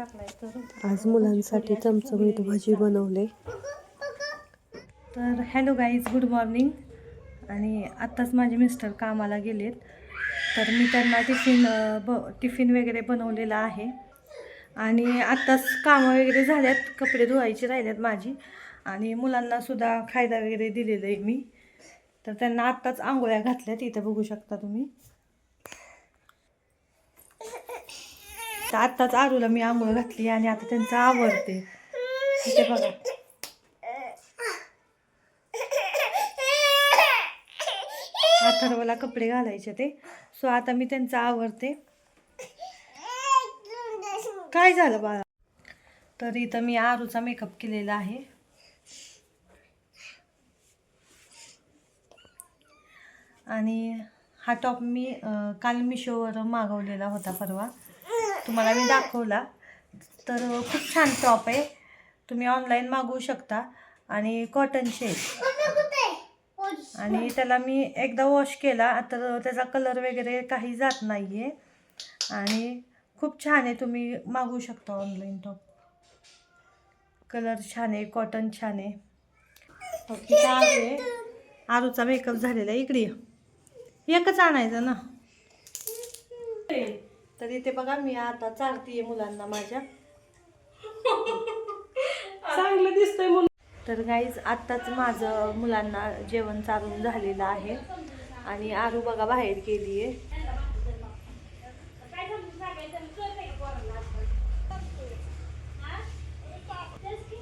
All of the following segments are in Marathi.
आज मुलांसाठी चमचमीत भजी बनवले. तर हॅलो गाईज, गुड मॉर्निंग. आणि आत्ताच माझे मिस्टर कामाला गेलेत, तर मी त्यांना टिफिन वगैरे बनवलेला आहे. आणि आत्ताच कामं वगैरे झाल्यात, कपडे धुवायचे राहिल्यात माझी. आणि मुलांनासुद्धा खायला वगैरे दिलेलं आहे मी. तर त्यांना आत्ताच आंघोळ्या घातल्यात, इथं बघू शकता तुम्ही. तर आत्ताच आरूला मी आंघोळ घातली आणि आता त्यांचं आवरते. इथे बघा, अथर्वला कपडे घालायचे ते. सो आता मी त्यांचं आवरते. काय झालं बाळा? तर इथं मी आरूचा मेकअप केलेला आहे. आणि हा टॉप मी काल मिशोवर मागवलेला होता, परवा तुम्हाला मी दाखवला. तर खूप छान टॉप आहे, तुम्ही ऑनलाईन मागवू शकता. आणि कॉटनचे, आणि त्याला मी एकदा वॉश केला तर त्याचा कलर वगैरे काही जात नाही आहे. आणि खूप छान आहे, तुम्ही मागवू शकता ऑनलाईन टॉप. कलर छान आहे, कॉटन छान आहे. तिथं आरू आहे, आरूचा मेकअप झालेला आहे. इकडे एकच आणायचं ना. तर इथे बघा, मी आता चालतीये मुलांना माझ्या. चांगलं दिसतंय म्हणून. तर गाईज, आत्ताच माझं मुलांना जेवण चालून झालेलं आहे. आणि आरू बघा बाहेर गेली आहे.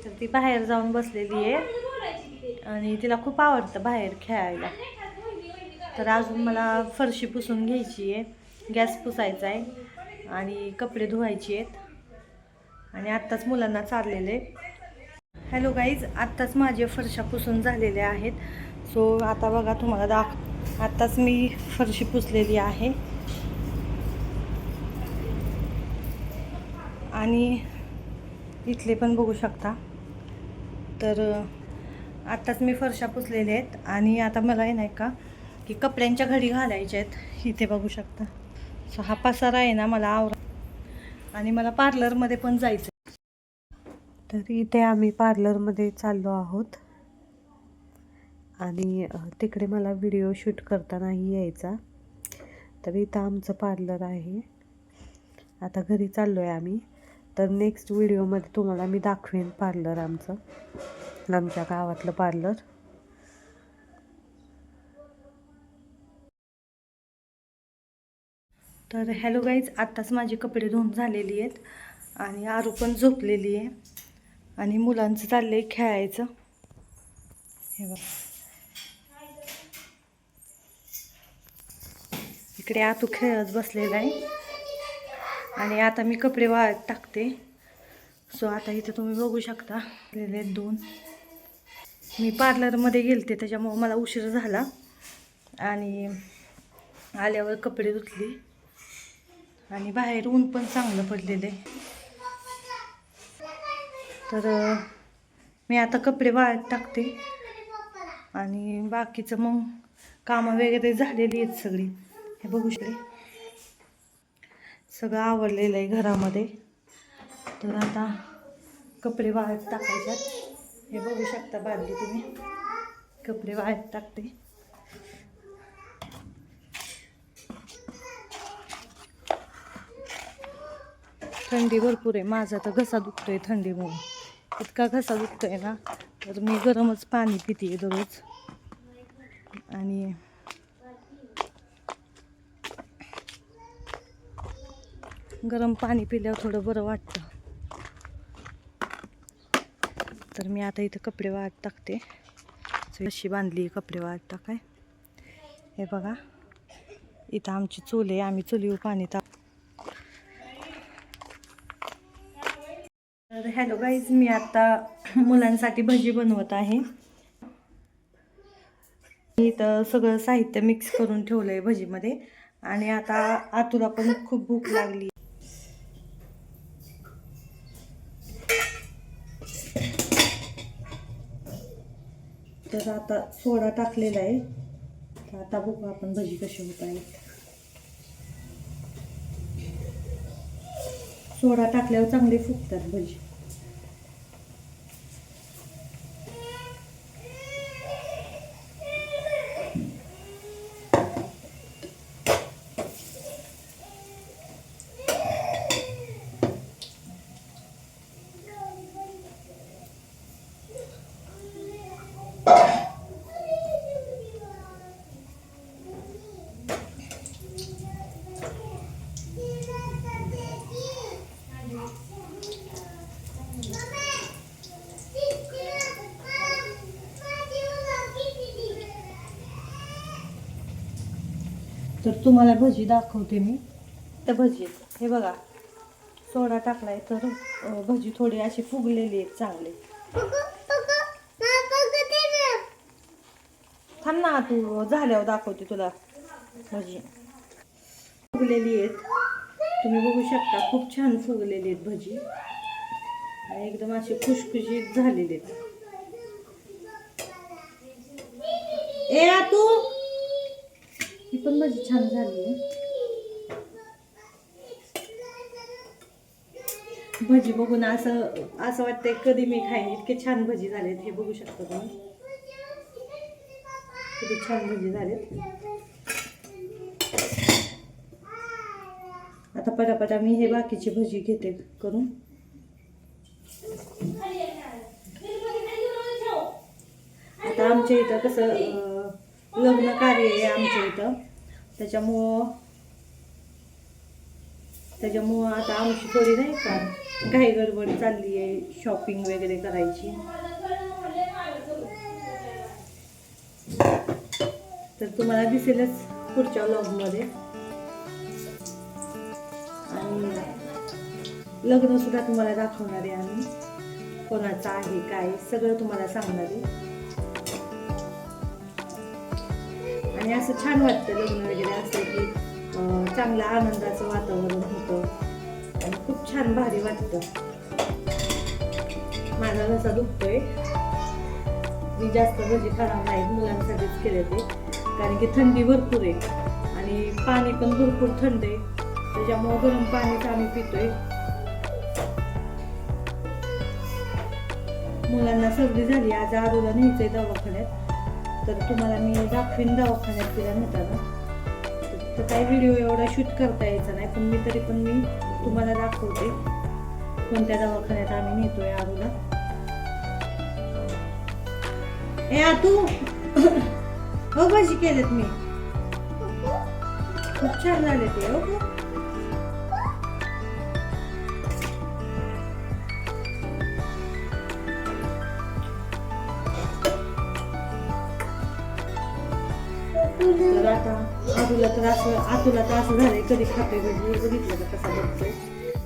तर ती बाहेर जाऊन बसलेली आहे आणि तिला खूप आवडतं बाहेर खेळायला. तर अजून मला फरशी पुसून घ्यायची आहे, गॅस पुसायचा आहे आणि कपडे धुवायचे आहेत. आणि आत्ताच मुलांना चाललेले. हॅलो गाईज, आत्ताच माझे फरशा पुसून झालेले आहेत. सो आता बघा तुम्हाला आत्ताच मी फरशी पुसलेली आहे. आणि इथले पण बघू शकता. तर आत्ताच मी फरशा पुसलेल्या आहेत. आणि आता मला आहे नाही का की कपड्यांच्या घडी घालायच्या आहेत, इथे बघू शकता. सो हा पसारा आहे ना मला आणि मला पार्लरमध्ये पण जायचं. तर इथे आम्ही पार्लरमध्ये चाललो आहोत. आणि तिकडे मला व्हिडिओ शूट करता नाही यायचा, तर इथं आमचं पार्लर आहे. आता घरी चाललो आहे आम्ही. तर नेक्स्ट व्हिडिओमध्ये तुम्हाला मी दाखवेन पार्लर आमचं, आमच्या गावातलं पार्लर. तर हॅलो गाईज, आत्ताच माझे कपडे धुवून झालेली आहेत आणि आरू पण झोपलेली आहे. आणि मुलांचं चाललं आहे खेळायचं. हे बघा, इकडे आतू खेळत बसलेला आहे. आणि आता मी कपडे वाळत टाकते. सो आता इथे तुम्ही बघू शकता दोन. मी पार्लरमध्ये गेलते, त्याच्यामुळे मला उशीर झाला. आणि आल्यावर कपडे धुतली. आणि बाहेर ऊन पण चांगलं पडलेलं आहे. तर मी आता कपडे वाळत टाकते. आणि बाकीचं मग कामं वगैरे झालेली आहेत सगळी. हे बघू शकते, सगळं आवरलेलं आहे घरामध्ये. तर आता कपडे वाळत टाकायच्यात. हे बघू शकता बादली तुम्ही, कपडे वाळत टाकते. थंडी भरपूर आहे, माझा तर घसा दुखतोय थंडीमुळे. इतका घसा दुखतोय ना, तर मी गरमच पाणी पिते दररोज. आणि गरम पाणी पिल्यावर थोडं बरं वाटतं. तर मी आता इथं कपडे वाळत टाकते. अशी बांधली कपडे वाळत टाकाय. हे बघा, इथं आमची चूल आहे, आम्ही चुलीवर पाणी तर हॅलो गाईज, मी आता मुलांसाठी भजी बनवत आहे. इथं सगळं साहित्य मिक्स करून ठेवलंय भजीमध्ये. आणि आता आतूला पण खूप भूक लागली. तर आता सोडा टाकलेला आहे. तर आता बघू आपण भजी कशी होत आहे. सोडा टाकल्यावर चांगले फुगतात भजी. तर तुम्हाला भजी दाखवते मी. तर भजी हे बघा, सोडा टाकलाय तर भजी थोडी अशी फुगलेली आहेत चांगली. थांब ना, तू झाल्यावर दाखवते तुला भजी. फुगलेली आहेत, तुम्ही बघू शकता. खूप छान फुगलेली आहेत भजी आणि एकदम अशी खुशखुशीत झालेली आहेत. ए तू ही पण भजी छान झाली आहे. भजी बघून असं असं वाटतंय कधी मी खाईन, इतके छान भजी झालेत. हे बघू शकता तुम्ही, किती छान भजी झालेत. आता पटापटा मी हे बाकीची भजी घेते करून. आता आमच्या इथं कसं लग्न कार्य आहे आमच्या इथं, त्याच्यामुळं आता आमची थोडी नाही का घाई गडबड चालली आहे, शॉपिंग वगैरे करायची. तर तुम्हाला दिसेलच पुढच्या व्लॉगमध्ये. आणि लग्न सुद्धा तुम्हाला दाखवणार आहे आम्ही, कोणाचं आहे काय सगळं तुम्हाला सांगणार आहे. आणि असं छान वाटतं लग्न वगैरे असं की चांगलं आनंदाचं वातावरण होतं आणि खूप छान भारी वाटतं. माझा घसा दुखतोय, मी जास्त भजी खाणार नाही, मुलांसाठीच केले ते. कारण की थंडी भरपूर आहे आणि पाणी पण भरपूर थंड आहे, त्याच्यामुळं गरम पाणीच आम्ही पितोय. मुलांना सर्दी झाली, आज आरूला न्यायचंय दवाखान्यात. तर तुम्हाला मी दाखवीन दवाखान्यात तिला नेताना. तर काही व्हिडिओ एवढा शूट करता यायचा नाही, पण मी तुम्हाला दाखवते कोणत्या दवाखान्यात आम्ही नेतोय आरूला. ए तू हो भाजी केलेत मी, खूप छान झाले ते. हो तर आता आतूला तर असं झालंय, कधी खाते भजी बघितलं का कसा बघतोय.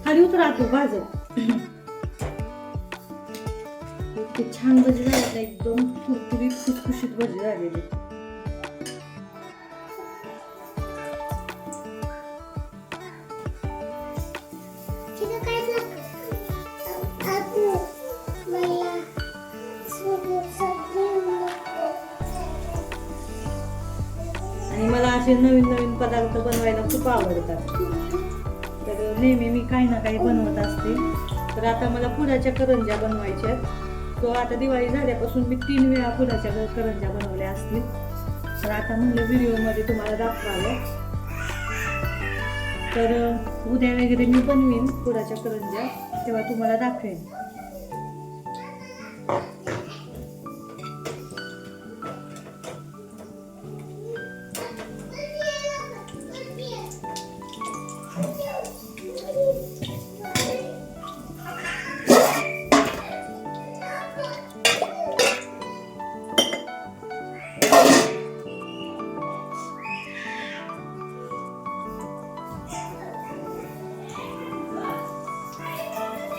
खाली उतर आतू भाजत. इतके छान भजी झाले, एकदम कुरकुरीत खुसखुशीत भजी झालेली. आणि मला असे नवीन नवीन पदार्थ बनवायला खूप आवडतात. तर नेहमी मी काही ना काही बनवत असते. तर आता मला पुराच्या करंज्या बनवायच्या. तो आता दिवाळी झाल्यापासून मी 3 वेळा पुराच्या करंज्या बनवल्या असतील. तर आता म्हणलं व्हिडिओमध्ये तुम्हाला दाखवावं. तर उद्या वगैरे मी बनवीन पुराच्या करंज्या, तेव्हा तुम्हाला दाखवेन.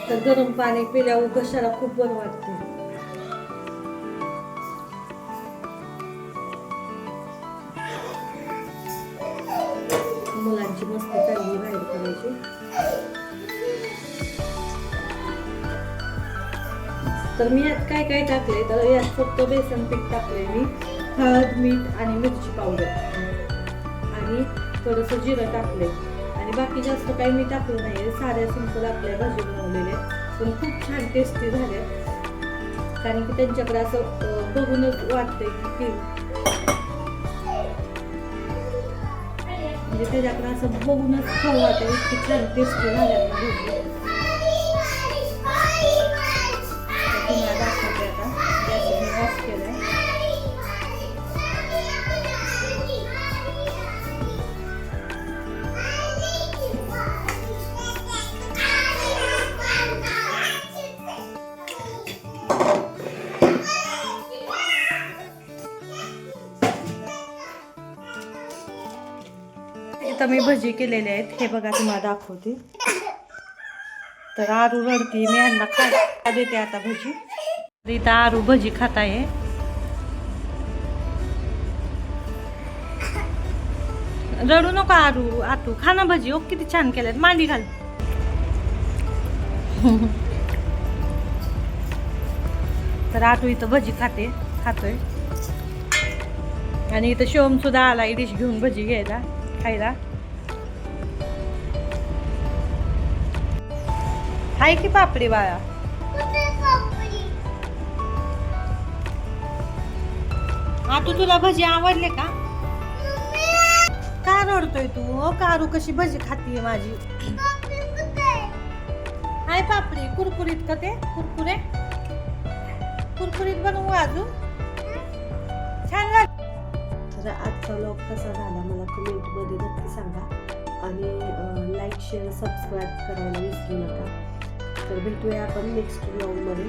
तर गरम पाणी पिल्यावर कशाला खूप बरं वाटते. मुलांची मस्ती चालली बाहेर करायची. तर मी यात काय काय टाकले, तर यात फक्त बेसन पीठ टाकले मी, हळद, मीठ आणि मिरची पावडर आणि थोडंसं जिरं टाकले आणि बाकी जास्त काही मी टाकलं नाही, साध्या सिंपल आपल्या भाजी बनवलेल्या पण खूप छान टेस्टी झाल्या. कारण की त्यांच्याकडे असं बघूनच वाटतंय की म्हणजे त्याच्याकडे असं बघूनच खाऊ वाटतं, इतकी छान टेस्टी झाल्या ना भजी. तुम्हाला दाखवते आता. गॅस मी ऑफ केलाय. इथं मी भजी केलेले आहेत, हे बघा तुम्हाला दाखवते. तर आरू रडती, मी यांना खा देते आता भजी. तर इथं आरू भजी खात आहे. रडू नका आरू, आतू खा ना भजी. ओ किती छान केल्यात, मांडी घाल. तर आटू इथं भजी खातोय. आणि इथं शिवम सुद्धा आला डिश घेऊन भजी घ्यायला खायला. हाय की पापडी बाळा. आटू तुला भजी आवडले का? का रडतोय तू? ओ कारू कशी भजी खातीये माझी. हाय पापडी, कुरकुरीत का ते कुरकुरीत बनवू अजून छान लागेल. तर आजचा व्लॉग कसा झाला मला कमेंटमध्ये नक्की सांगा. आणि लाईक शेअर सबस्क्राईब करायला विसरू नका. तर भेटूया आपण नेक्स्ट व्लॉगमध्ये.